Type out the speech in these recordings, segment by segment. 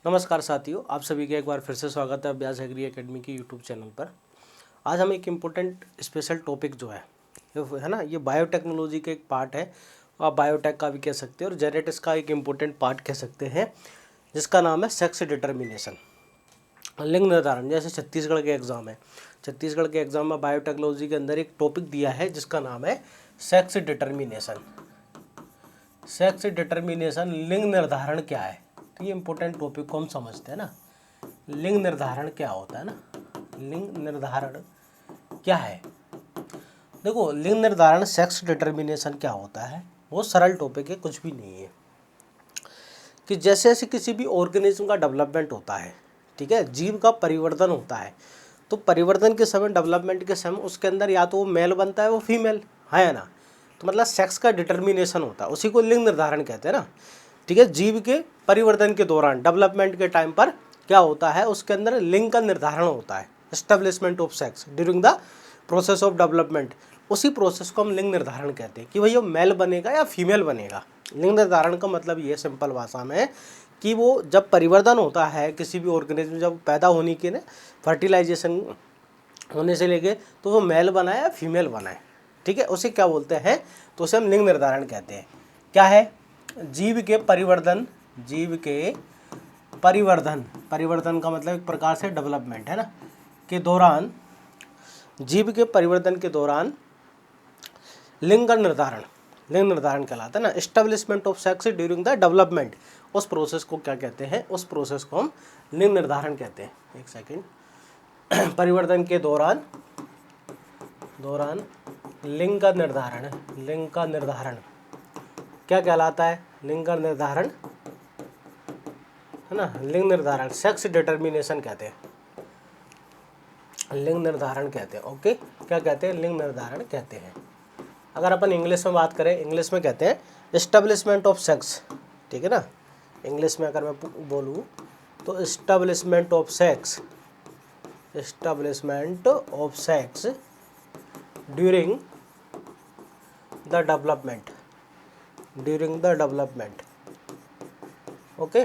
नमस्कार साथियों, आप सभी का एक बार फिर से स्वागत है अभ्यास एग्री एकेडमी की यूट्यूब चैनल पर। आज हम एक इम्पोर्टेंट स्पेशल टॉपिक जो है ना, ये बायोटेक्नोलॉजी का एक पार्ट है। आप बायोटेक का भी कह सकते हैं और जेनेटिक्स का एक इम्पोर्टेंट पार्ट कह सकते हैं, जिसका नाम है सेक्स डिटर्मिनेशन, लिंग निर्धारण। जैसे छत्तीसगढ़ के एग्ज़ाम है, छत्तीसगढ़ के एग्ज़ाम में बायोटेक्नोलॉजी के अंदर एक टॉपिक दिया है जिसका नाम है सेक्स डिटर्मिनेशन। सेक्स डिटर्मिनेशन, लिंग निर्धारण क्या है। तो ये इंपॉर्टेंट टॉपिक को हम समझते हैं ना। लिंग निर्धारण क्या होता है ना, लिंग निर्धारण क्या है। देखो, लिंग निर्धारण सेक्स डिटर्मिनेशन क्या होता है, बहुत सरल टॉपिक है, कुछ भी नहीं है। कि जैसे जैसे किसी भी ऑर्गेनिज्म का डेवलपमेंट होता है, ठीक है, जीव का परिवर्तन होता है, तो परिवर्तन के समय, डेवलपमेंट के समय उसके अंदर या तो वो मेल बनता है, वो फीमेल है ना। तो मतलब सेक्स का डिटर्मिनेशन होता है, उसी को लिंग निर्धारण कहते हैं ना। ठीक है, जीव के परिवर्तन के दौरान, डेवलपमेंट के टाइम पर क्या होता है, उसके अंदर लिंग का निर्धारण होता है, establishment of sex during the process of development. उसी प्रोसेस को हम लिंग निर्धारण कहते हैं कि भाई वो मेल बनेगा या फीमेल बनेगा। लिंग निर्धारण का मतलब ये सिंपल भाषा में कि वो जब परिवर्तन होता है किसी भी ऑर्गेनिज्म, जब पैदा होने के ना, फर्टिलाइजेशन होने से लेके, तो वो मेल बनाए या फीमेल बनाए, ठीक है, उसे क्या बोलते हैं, तो उसे हम लिंग निर्धारण कहते हैं। क्या है, जीव के परिवर्तन, जीव के परिवर्तन, परिवर्तन का मतलब एक प्रकार से डेवलपमेंट है ना, के दौरान, जीव के परिवर्तन के दौरान लिंग का निर्धारण, लिंग निर्धारण कहलाता है ना। Establishment of sex during the development, उस प्रोसेस को क्या कहते हैं, उस प्रोसेस को हम लिंग निर्धारण कहते हैं। एक सेकेंड। परिवर्तन के दौरान, लिंग का निर्धारण, लिंग का निर्धारण क्या कहलाता है, लिंग का निर्धारण है ना, लिंग निर्धारण सेक्स डिटर्मिनेशन कहते हैं, लिंग निर्धारण कहते हैं। ओके, क्या कहते हैं, लिंग निर्धारण कहते हैं। अगर अपन इंग्लिश में बात करें, इंग्लिश में कहते हैं एस्टेब्लिशमेंट ऑफ सेक्स, ठीक है ना। इंग्लिश में अगर मैं बोलूँ तो establishment of sex, establishment of sex during the development, during the development. Okay,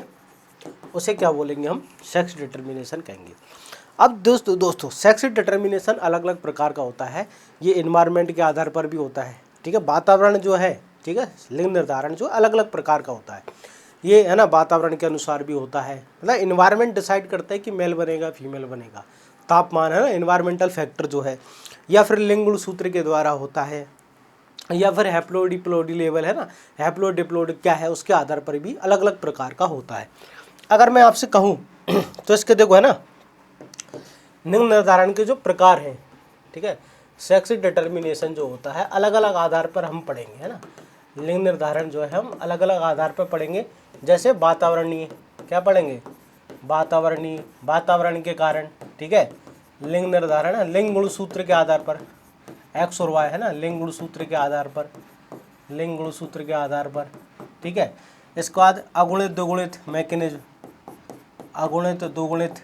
उसे क्या बोलेंगे हम, सेक्स डिटर्मिनेशन कहेंगे। अब दोस्तों सेक्स डिटर्मिनेशन अलग अलग प्रकार का होता है। ये इन्वायरमेंट के आधार पर भी होता है, ठीक है, वातावरण जो है, ठीक है, लिंग निर्धारण जो अलग अलग प्रकार का होता है, ये है ना, वातावरण के अनुसार भी होता है। मतलब इन्वायरमेंट डिसाइड करता है कि मेल बनेगा फीमेल बनेगा, तापमान है ना, इन्वायरमेंटल फैक्टर जो है, या फिर लिंग गुणसूत्र के द्वारा होता है, या फिर हैप्लोडिप्लोडी लेवल है ना, हैप्लोडिप्लोड क्या है, उसके आधार पर भी अलग अलग प्रकार का होता है। अगर मैं आपसे कहूँ तो इसके देखो है ना, लिंग निर्धारण के जो प्रकार हैं, ठीक है, सेक्स डिटर्मिनेशन जो होता है अलग अलग आधार पर हम पढ़ेंगे, है ना। लिंग निर्धारण जो है हम अलग अलग आधार पर पढ़ेंगे। जैसे वातावरणीय, क्या पढ़ेंगे, वातावरणीय, वातावरण के कारण, ठीक है। लिंग निर्धारण है लिंग गुणसूत्र के आधार पर, एक्स और वाई है ना, लिंग गुणसूत्र के आधार पर, लिंग गुणसूत्र के आधार पर, ठीक है। इसके बाद अगुणित द्विगुणित मैकेनिज्म, अगुणित द्विगुणित,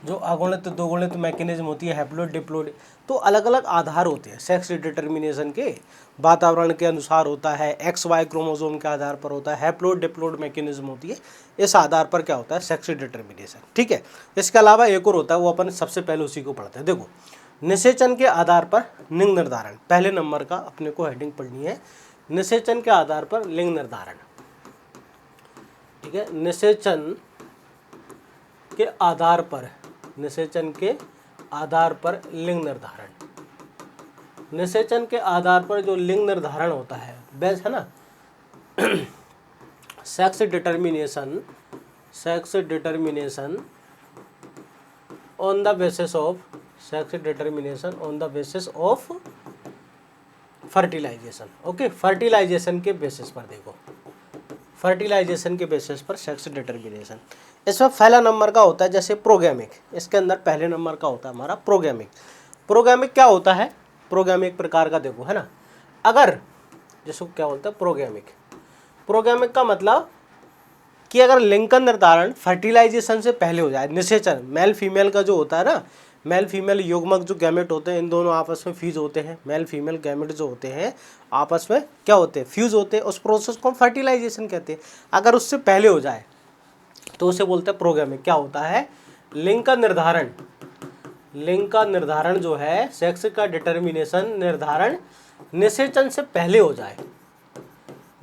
जो अगुणित द्विगुणित मैकेनिज्म होती है, हैप्लोइड डिप्लोइड, तो अलग अलग आधार होते हैं सेक्स डिटर्मिनेशन के। वातावरण के अनुसार होता है, एक्स वाई क्रोमोसोम के आधार पर होता है, हैप्लोइड डिप्लोइड मैकेनिज्म होती है, इस आधार पर क्या होता है, सेक्स डिटर्मिनेशन, ठीक है। इसके अलावा एक और होता है, वो अपन सबसे पहले उसी को पढ़ते हैं। देखो, निषेचन के आधार पर लिंग निर्धारण, पहले नंबर का अपने को हेडिंग पढ़नी है, निषेचन के आधार पर लिंग निर्धारण, ठीक है। निषेचन के आधार पर, निषेचन के आधार पर लिंग निर्धारण, निषेचन के आधार पर जो लिंग निर्धारण होता है, बेस है ना, sex determination, sex determination on the basis of, sex determination on the basis of fertilisation. Okay, fertilisation के बेसिस पर, देखो फर्टिलाइजेशन के बेसिस पर सेक्स डिटर्मिनेशन। इसमें पहला नंबर का होता है जैसे प्रोगैमिक, इसके अंदर पहले नंबर का होता है हमारा प्रोगैमिक। प्रोगैमिक क्या होता है, प्रोगैमिक प्रकार का देखो है ना, अगर जिसको क्या बोलते हैं प्रोगैमिक, प्रोगैमिक का मतलब कि अगर लिंग का निर्धारण फर्टिलाइजेशन से पहले हो जाए, निषेचन, मेल फीमेल का जो होता है ना, मेल फीमेल युग्मक जो गैमेट होते हैं, इन दोनों आपस में फ्यूज होते हैं, मेल फीमेल गैमेट जो होते हैं आपस में क्या होते हैं, फ्यूज होते हैं, उस प्रोसेस को हम फर्टिलाइजेशन कहते हैं। अगर उससे पहले हो जाए, तो उसे बोलते हैं प्रोगैमिक। क्या होता है? लिंग का निर्धारण, लिंग का निर्धारण जो है, सेक्स का डिटर्मिनेशन निर्धारण निषेचन से पहले हो जाए,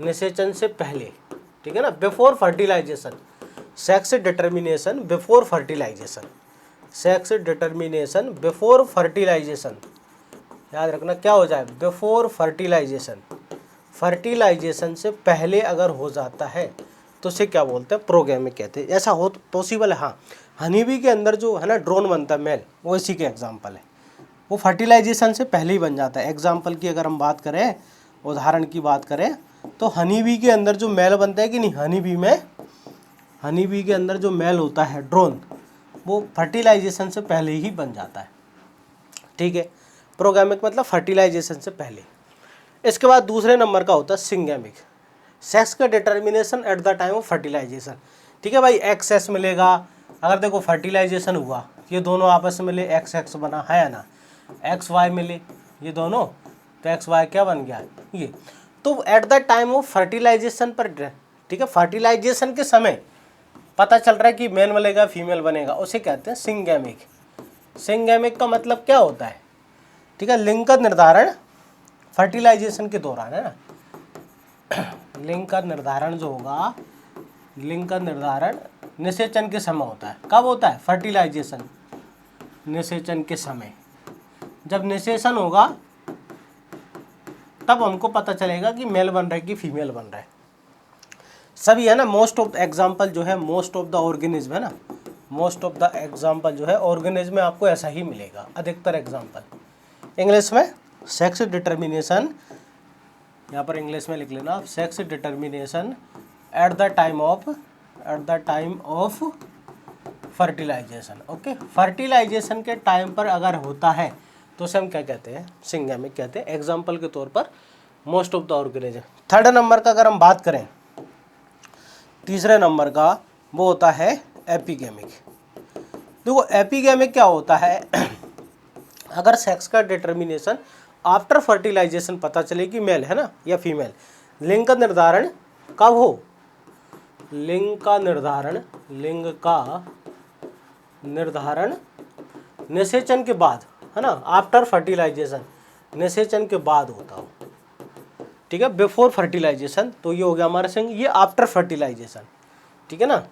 निषेचन से पहले, ठीक है ना, before fertilisation. Sex determination before fertilisation, sex determination before fertilisation, याद रखना क्या हो जाए? Before fertilisation. फर्टिलाइजेशन से पहले अगर हो जाता है तो उसे क्या बोलते हैं? प्रोगैमिक कहते हैं। ऐसा हो पॉसिबल है, हाँ। हनी बी के अंदर जो है ना ड्रोन बनता है मेल, वो इसी के एग्जाम्पल है, वो फर्टिलाइजेशन से पहले ही बन जाता है। एग्जाम्पल की अगर हम बात करें, उदाहरण की बात करें, तो हनी बी के अंदर जो मेल बनता है कि नहीं, हनी बी में, हनी बी के अंदर जो मेल होता है ड्रोन, वो फर्टिलाइजेशन से पहले ही बन जाता है, ठीक है। प्रोगैमिक मतलब फर्टिलाइजेशन से पहले। इसके बाद दूसरे नंबर का होता है सिंगैमिक, सेक्स का determination at the time of fertilisation, ठीक है भाई। एक्स एस मिलेगा, अगर देखो फर्टिलाइजेशन हुआ, ये दोनों आपस में मिले, एक्स एक्स बना है ना, एक्स वाई मिले ये दोनों, तो एक्स वाई क्या बन गया? ये। तो at the time of fertilisation पर, ठीक है, फर्टिलाइजेशन के समय पता चल रहा है कि मेल मिलेगा फीमेल बनेगा, उसे कहते हैं सिंगैमिक। सिंगैमिक का मतलब क्या होता है? ठीक है, लिंग का निर्धारण फर्टिलाइजेशन के दौरान, है ना। लिंग का निर्धारण जो होगा, लिंग का निर्धारण निषेचन के समय होता है। कब होता है? फर्टिलाइजेशन, निषेचन के समय। जब निषेचन होगा तब हमको पता चलेगा कि मेल बन रहा है कि फीमेल बन रहा है। सभी है ना, मोस्ट ऑफ एग्जाम्पल जो है, मोस्ट ऑफ द ऑर्गेनिज्म है ना, मोस्ट ऑफ द एग्जाम्पल जो है ऑर्गेनिज्म में आपको ऐसा ही मिलेगा, अधिकतर एग्जाम्पल। इंग्लिश में सेक्स डिटर्मिनेशन, यहाँ पर इंग्लिश में लिख लेना, sex determination at the time of fertilisation. Okay, fertilisation के टाइम पर अगर होता है तो उसे हम क्या कहते हैं? सिंगैमिक कहते हैं। एग्जाम्पल के तौर पर most of the organism. Third number का अगर हम बात करें, तीसरे नंबर का, वो होता है एपिगैमिक। देखो एपिगैमिक क्या होता है? अगर सेक्स का डिटर्मिनेशन आफ्टर फर्टिलाइजेशन पता चले कि मेल है ना या फीमेल, लिंग का निर्धारण कब हो? लिंग का निर्धारण, लिंग का निर्धारण निषेचन के बाद, है ना, आफ्टर फर्टिलाइजेशन, निषेचन के बाद होता हो, ठीक है। बिफोर फर्टिलाइजेशन तो ये हो गया हमारा सिंग, ये आफ्टर फर्टिलाइजेशन, ठीक है ना।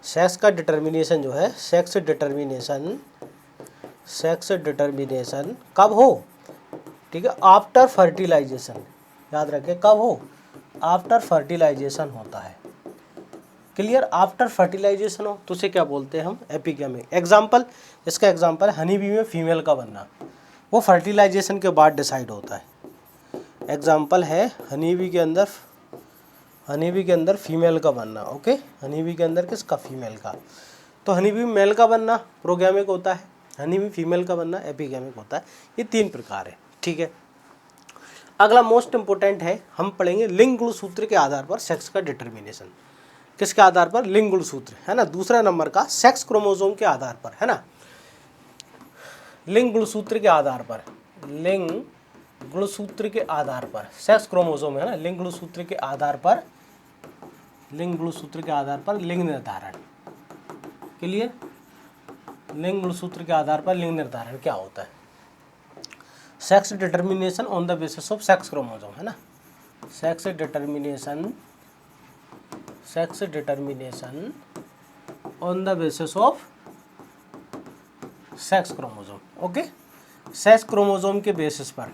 सेक्स का डिटर्मिनेशन जो है, सेक्स डिटर्मिनेशन कब हो? ठीक है, आफ्टर फर्टिलाइजेशन, याद रखें कब हो? आफ्टर फर्टिलाइजेशन होता है। क्लियर? आफ्टर फर्टिलाइजेशन हो तो उसे क्या बोलते हैं हम? एपिगैमिक। एग्जाम्पल, इसका एग्जाम्पल हनी बी में फीमेल का बनना, वो फर्टिलाइजेशन के बाद डिसाइड होता है। एग्जाम्पल है हनी बी के अंदर फीमेल का बनना। ओके, हनी बी के अंदर किसका? फीमेल का। तो हनी बी मेल का बनना प्रोगैमिक होता है, हनी बी फीमेल का बनना एपिगैमिक होता है। ये तीन प्रकार है, ठीक है। अगला मोस्ट इंपोर्टेंट है, हम पढ़ेंगे लिंग गुणसूत्र के आधार पर सेक्स का डिटर्मिनेशन। किसके आधार पर? लिंग गुणसूत्र, है ना। दूसरा नंबर का सेक्स क्रोमोसोम के आधार पर, है ना, लिंग गुणसूत्र के आधार पर, लिंग गुणसूत्र के आधार पर, सेक्स क्रोमोसोम है ना, लिंग गुणसूत्र के आधार पर, लिंग गुणसूत्र के आधार पर लिंग निर्धारण। क्लियर? लिंग गुणसूत्र के आधार पर लिंग निर्धारण क्या होता है? Sex determination on the basis of sex chromosome, है ना, sex determination on the basis of sex chromosome. Okay, sex chromosome के बेसिस पर।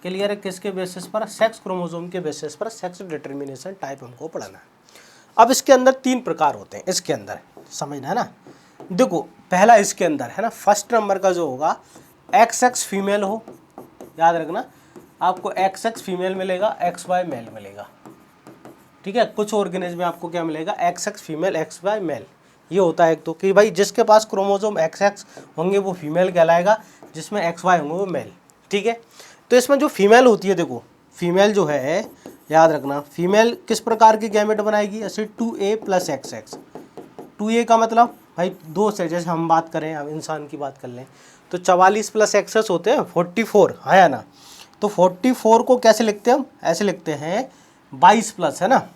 क्लियर है? किसके बेसिस पर? सेक्स क्रोमोसोम के बेसिस पर सेक्स डिटर्मिनेशन टाइप हमको पढ़ना है। अब इसके अंदर तीन प्रकार होते हैं, इसके अंदर समझना है ना। देखो पहला इसके अंदर है ना, फर्स्ट नंबर का जो होगा एक्स एक्स फीमेल हो, याद रखना आपको एक्स एक्स फीमेल मिलेगा, एक्स वाई मेल मिलेगा, ठीक है। कुछ ऑर्गेनिज्म में आपको क्या मिलेगा? X X female, X Y male. ये होता है एक तो कि भाई जिसके पास क्रोमोसोम एक्स एक्स होंगे वो फीमेल कहलाएगा, जिसमें एक्स वाई होंगे वो मेल, ठीक है। तो इसमें जो फीमेल होती है, देखो फीमेल जो है, याद रखना फीमेल किस प्रकार की गैमेट बनाएगी? ऐसे 2a + XX। 2a का मतलब भाई दो से, जैसे हम बात करें, हम इंसान की बात कर लें तो 44 + XX होते हैं 44, है या ना। तो 44 को कैसे लिखते हैं हम? ऐसे लिखते हैं 22+, है ना।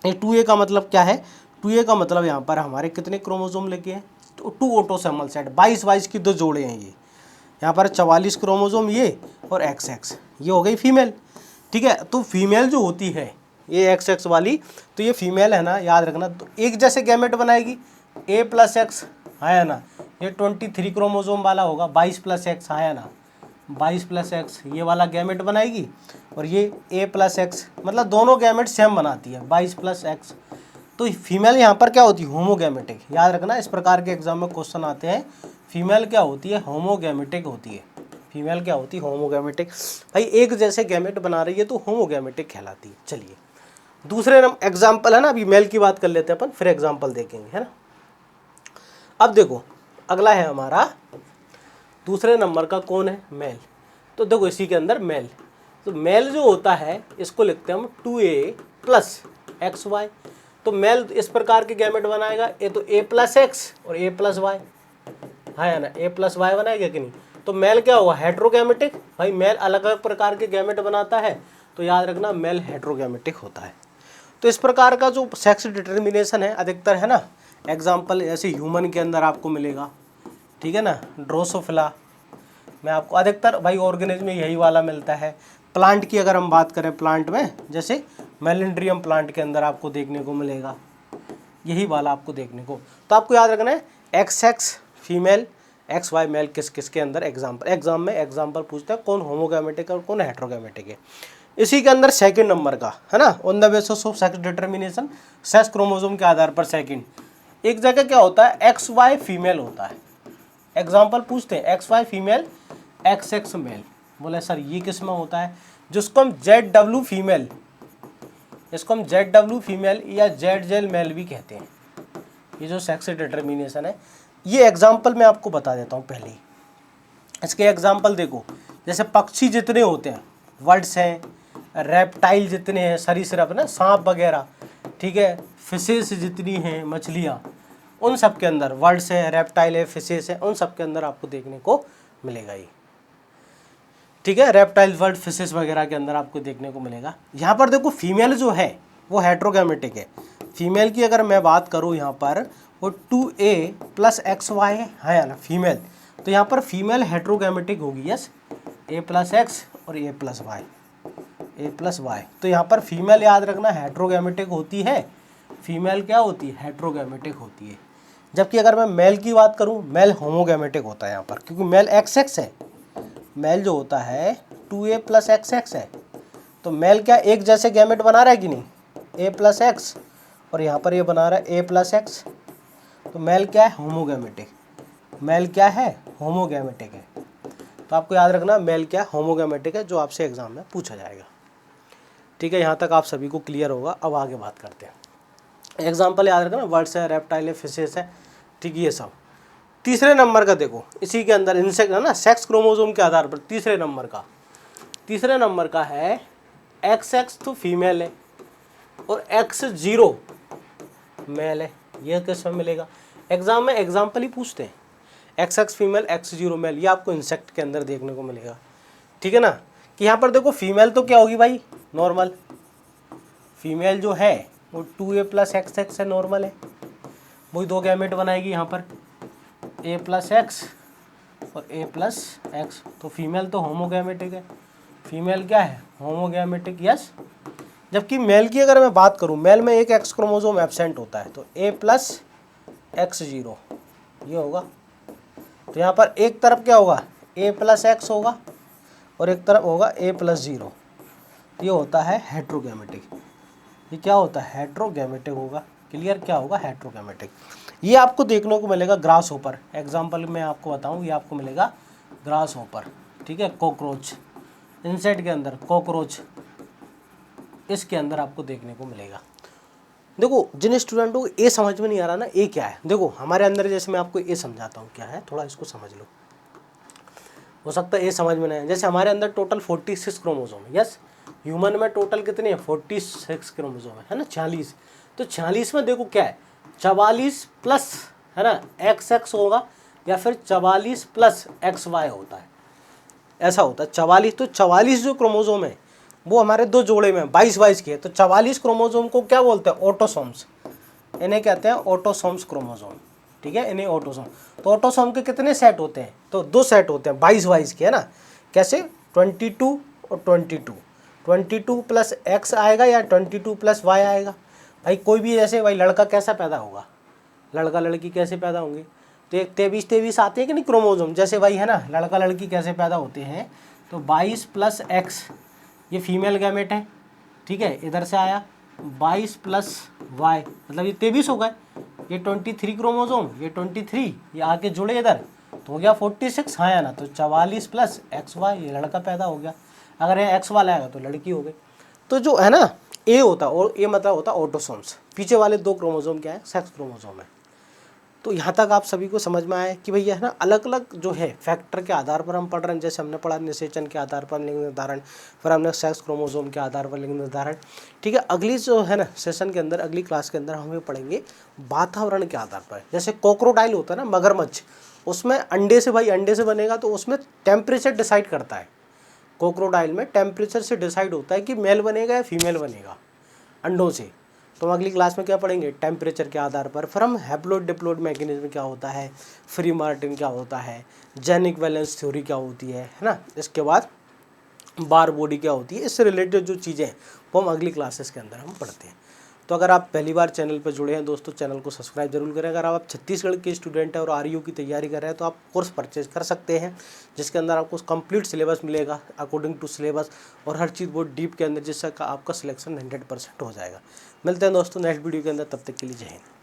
ये 2a का मतलब क्या है? 2a का मतलब यहाँ पर हमारे कितने क्रोमोसोम लेके हैं, तो 2 ऑटोसोमल सेट, 22 की 2 जोड़े हैं ये। यहाँ पर 44 क्रोमोसोम ये और XX, ये हो गई फीमेल। ठीक है, तो फीमेल जो होती है ये XX वाली, तो ये फीमेल है ना, याद रखना, तो एक जैसे गैमेट बनाएगी A+X, है ना, ये 23 क्रोमोसोम वाला होगा, 22+X, है ना, 22+X ये वाला गैमेट बनाएगी, और ये A+X, मतलब दोनों गैमेट सेम बनाती है 22+X। तो फीमेल यहाँ पर क्या होती है, होमोगैमेटिक। याद रखना, इस प्रकार के एग्जाम में क्वेश्चन आते हैं, फीमेल क्या होती है, होमोगैमेटिक होती है। फीमेल क्या होती है, होमोगैमेटिक। भाई एक जैसे गैमेट बना रही है तो होमोगैमेटिक कहलाती है। चलिए दूसरे एग्जाम्पल है ना, अभी मेल की बात कर लेते हैं अपन, फिर एग्जाम्पल देखेंगे, है ना। अब देखो अगला है हमारा दूसरे नंबर का, कौन है, मेल। तो देखो इसी के अंदर मेल, तो मेल जो होता है इसको लिखते हैं हम 2a+XY। तो मेल इस प्रकार के गैमेट बनाएगा, ये तो A+X और A+Y, है ना, A+Y बनाएगा कि नहीं। तो मेल क्या होगा, हेट्रोगैमेटिक। भाई मेल अलग अलग प्रकार के गैमेट बनाता है, तो याद रखना मेल हेट्रोगैमेटिक होता है। तो इस प्रकार का जो सेक्स डिटर्मिनेशन है अधिकतर, है ना, एग्जाम्पल ऐसे ह्यूमन के अंदर आपको मिलेगा, ठीक है ना, ड्रोसोफिला में आपको अधिकतर भाई ऑर्गेनिज्म में यही वाला मिलता है। प्लांट की अगर हम बात करें, प्लांट में जैसे मेलेंड्रियम प्लांट के अंदर आपको देखने को मिलेगा यही वाला आपको देखने को। तो आपको याद रखना है XX फीमेल, XY मेल किस किस के अंदर एग्जाम में एग्जाम्पल पूछते हैं, कौन होमोगैमेटिक और कौन हेट्रोगैमेटिक है। इसी के अंदर सेकंड नंबर का, है ना, on the basis of sex determination, sex chromosome के आधार पर सेकंड, एक जगह क्या होता है, XY फीमेल होता है। एग्जाम्पल पूछते हैं XY फीमेल, XX मेल। बोले सर ये किस में होता है, जिसको हम ZW फीमेल, इसको हम ZW फीमेल या ZZ मेल भी कहते हैं। ये जो सेक्स डिटर्मिनेशन है, ये एग्जाम्पल मैं आपको बता देता हूँ पहले ही। इसके एग्जाम्पल देखो, जैसे पक्षी जितने होते हैं, वर्ड्स हैं, रेप्टाइल जितने हैं, सरीसृप ना, सांप वगैरह, ठीक है, फिशेस जितनी हैं, मछलियाँ, उन सब के अंदर वर्ड्स है, रेप्टाइल है, फिशेस है, उन सब के अंदर आपको देखने को मिलेगा ये। ठीक है, रेप्टाइल, वर्ड, फिशेस वगैरह के अंदर आपको देखने को मिलेगा। यहाँ पर देखो फीमेल जो है वो हेट्रोगैमेटिक है। फीमेल की अगर मैं बात करूँ यहाँ पर, वो 2a+XY है ना फीमेल, तो यहाँ पर फीमेल हेट्रोगैमेटिक होगी, यस, A+X और A+Y। तो यहाँ पर फीमेल याद रखना हेट्रोगैमेटिक होती है, फीमेल क्या होती है, हेट्रोगैमेटिक होती है। जबकि अगर मैं मेल की बात करूँ, मेल होमोगैमेटिक होता है यहाँ पर, क्योंकि मेल XX है। मेल जो होता है 2a+XX है, तो मेल क्या एक जैसे गैमेट बना रहा है कि नहीं, A+X, और यहाँ पर ये बना रहा है A+X। तो मेल क्या है, होमोगैमेटिक। मेल क्या है, होमोगैमेटिक है। तो आपको याद रखना मेल क्या होमोगैमेटिक है, जो आपसे एग्जाम में पूछा जाएगा। ठीक है, यहाँ तक आप सभी को क्लियर होगा। अब आगे बात करते हैं। एग्जाम्पल याद रखना, वर्ड्स है, रेप्टाइल है, फिशेस है, ठीक है, ये सब। तीसरे नंबर का देखो, इसी के अंदर इंसेक्ट है ना, सेक्स क्रोमोसोम के आधार पर तीसरे नंबर का है XX तो फीमेल है और X0 मेल है। ये किसमें मिलेगा, एग्जाम में एग्जाम्पल ही पूछते हैं, XX फीमेल, X0 मेल, ये आपको इंसेक्ट के अंदर देखने को मिलेगा। ठीक है ना, कि यहाँ पर देखो फीमेल तो क्या होगी भाई, नॉर्मल। फीमेल जो है वो 2a+XX है, नॉर्मल है, वही 2 गैमेट बनाएगी यहाँ पर, A+X और A+X। तो फीमेल तो होमोगैमेटिक है, फीमेल क्या है, होमोगैमेटिक, यस। जबकि मेल की अगर मैं बात करूं, मेल में एक X क्रोमोसोम एब्सेंट होता है, तो A+X0 ये होगा। तो यहाँ पर एक तरफ क्या होगा, A+X होगा और एक तरफ होगा A+0, ये होता है हेट्रोगैमेटिक। ये क्या होता है, हेट्रोगैमेटिक होगा। क्लियर, क्या होगा, हेट्रोगैमेटिक। ये आपको देखने को मिलेगा ग्रास होपर। एग्जाम्पल में आपको बताऊं, ये आपको मिलेगा ग्रास होपर, ठीक है, कॉकरोच, इंसेक्ट के अंदर कॉकरोच, इसके अंदर आपको देखने को मिलेगा। देखो जिन स्टूडेंटों को ए समझ में नहीं आ रहा ना, ए क्या है, देखो हमारे अंदर, जैसे मैं आपको ए समझाता हूँ क्या है, थोड़ा इसको समझ लो, हो सकता है ए समझ में नहीं आए। जैसे हमारे अंदर टोटल 46 क्रोमोसोम है, यस। ह्यूमन में टोटल कितने हैं, 46 क्रोमोसोम है ना, 46। तो 46 में देखो क्या है, 44 प्लस, है ना, XX होगा, या फिर 44 प्लस XY होता है, ऐसा होता है 44। तो 44 जो क्रोमोसोम है वो हमारे 2 जोड़े में 22 के है। तो 44 क्रोमोसोम को क्या बोलते हैं, ऑटोसोम्स। इन्हें कहते हैं ऑटोसोम्स क्रोमोसोम, ठीक है, इन्हें ऑटोसोम। तो ऑटोसोम के कितने सेट होते हैं, तो 2 सेट होते हैं 22 के, है ना। कैसे, 22 और 22 प्लस एक्स आएगा या 22 प्लस वाई आएगा। भाई कोई भी जैसे भाई लड़का कैसा पैदा होगा, लड़का लड़की कैसे पैदा होंगे, तो एक 23 आते हैं कि नहीं क्रोमोसोम, जैसे भाई है ना, लड़का लड़की कैसे पैदा होते हैं, तो 22 प्लस एक्स ये फीमेल गैमेट है, ठीक है, इधर से आया 22 प्लस वाई मतलब ये 23 हो गए, ये 23 क्रोमोसोम, ये 23, ये आके जुड़े इधर तो हो गया 46, हाँ या ना, तो 44 प्लस एक्स वाई, ये लड़का पैदा हो गया। अगर ये एक्स वाला आएगा तो लड़की हो गई। तो जो है ना ए होता है, और ए मतलब होता है ऑटोसोम्स, पीछे वाले 2 क्रोमोसोम क्या है, सेक्स क्रोमोसोम है। तो यहाँ तक आप सभी को समझ में आया कि भैया है ना, अलग अलग जो है फैक्टर के आधार पर हम पढ़ रहे हैं। जैसे हमने पढ़ा निषेचन के आधार पर लिंग निर्धारण, फिर हमने सेक्स क्रोमोसोम के आधार पर लिंग निर्धारण, ठीक है। अगली जो है ना सेशन के अंदर, अगली क्लास के अंदर हम पढ़ेंगे वातावरण के आधार पर। जैसे कोक्रोडाइल होता है ना, मगरमच्छ, उसमें अंडे से, भाई अंडे से बनेगा तो उसमें टेम्परेचर डिसाइड करता है। कोक्रोडाइल में टेम्परेचर से डिसाइड होता है कि मेल बनेगा या फीमेल बनेगा अंडों से। तो हम अगली क्लास में क्या पढ़ेंगे, टेम्परेचर के आधार पर। फिर हम हैप्लोइड डिप्लोइड मैकेनिज्म क्या होता है, फ्री मार्टिन क्या होता है, जेनिक वैलेंस थ्योरी क्या होती है ना। इसके बाद बार बॉडी क्या होती है, इससे रिलेटेड जो चीज़ें हैं वो हम अगली क्लासेस के अंदर हम पढ़ते हैं। तो अगर आप पहली बार चैनल पर जुड़े हैं दोस्तों, चैनल को सब्सक्राइब जरूर करें। अगर आप छत्तीसगढ़ के स्टूडेंट हैं और आरयू की तैयारी कर रहे हैं तो आप कोर्स परचेज कर सकते हैं, जिसके अंदर आपको कंप्लीट सिलेबस मिलेगा अकॉर्डिंग टू सिलेबस, और हर चीज़ बहुत डीप के अंदर, जिससे आपका सिलेक्शन 100% हो जाएगा। मिलते हैं दोस्तों नेक्स्ट वीडियो के अंदर, तब तक के लिए जय हिंद।